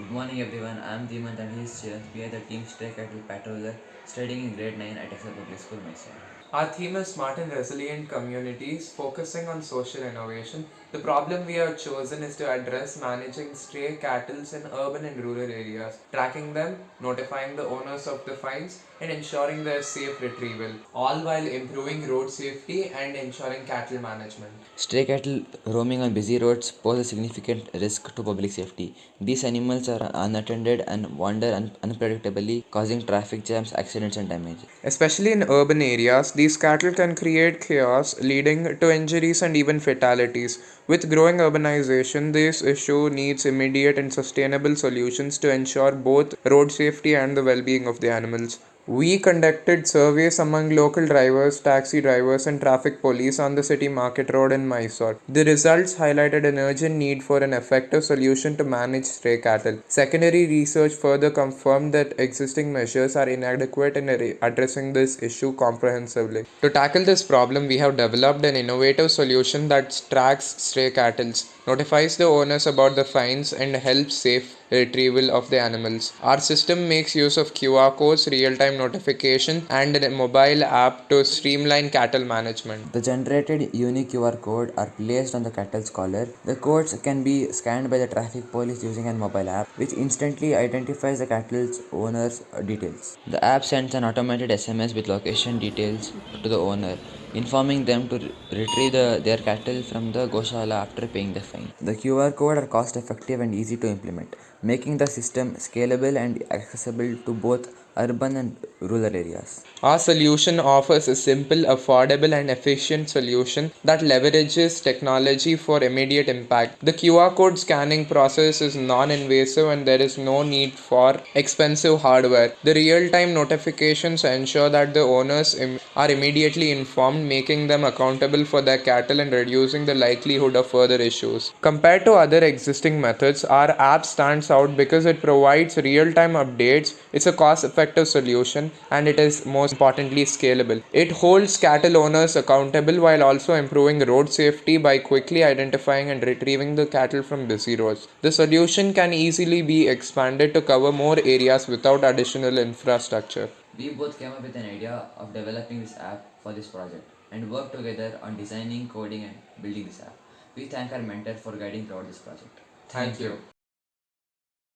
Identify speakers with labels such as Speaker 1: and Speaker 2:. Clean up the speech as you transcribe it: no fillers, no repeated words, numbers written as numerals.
Speaker 1: Good morning everyone, I am Dimant and he is Chirant. We are the team Stray Cattle Patroller studying in grade 9 at Excel Public School, Mysore.
Speaker 2: Our theme is smart and resilient communities, focusing on social innovation. The problem we have chosen is to address managing stray cattle in urban and rural areas, tracking them, notifying the owners of the fines, and ensuring their safe retrieval, all while improving road safety and ensuring cattle management.
Speaker 1: Stray cattle roaming on busy roads pose a significant risk to public safety. These animals are unattended and wander unpredictably, causing traffic jams, accidents, and damage.
Speaker 2: Especially in urban areas, these cattle can create chaos, leading to injuries and even fatalities. With growing urbanization, this issue needs immediate and sustainable solutions to ensure both road safety and the well being of the animals. We conducted surveys among local drivers, taxi drivers, and traffic police on the city market road in Mysore. The results highlighted an urgent need for an effective solution to manage stray cattle. Secondary research further confirmed that existing measures are inadequate in addressing this issue comprehensively. To tackle this problem, we have developed an innovative solution that tracks stray cattle, notifies the owners about the fines, and helps safe retrieval of the animals. Our system makes use of QR codes, real time notification, and a mobile app to streamline cattle management.
Speaker 1: The generated unique QR code are placed on the cattle's collar. The codes can be scanned by the traffic police using a mobile app, which instantly identifies the cattle's owner's details. The app sends an automated SMS with location details to the owner, informing them to retrieve their cattle from the Goshala after paying the fine. The QR code are cost effective and easy to implement, making the system scalable and accessible to both urban and rural areas.
Speaker 2: Our solution offers a simple, affordable, and efficient solution that leverages technology for immediate impact. The QR code scanning process is non invasive and there is no need for expensive hardware. The real time notifications ensure that the owners are immediately informed, making them accountable for their cattle and reducing the likelihood of further issues. Compared to other existing methods, our app stands out because it provides real time updates. It's a cost effective solution and it is most importantly scalable. It holds cattle owners accountable while also improving road safety by quickly identifying and retrieving the cattle from busy roads. The solution can easily be expanded to cover more areas without additional infrastructure.
Speaker 1: We both came up with an idea of developing this app for this project and worked together on designing, coding, and building this app. We thank our mentor for guiding throughout this project.
Speaker 2: Thank you.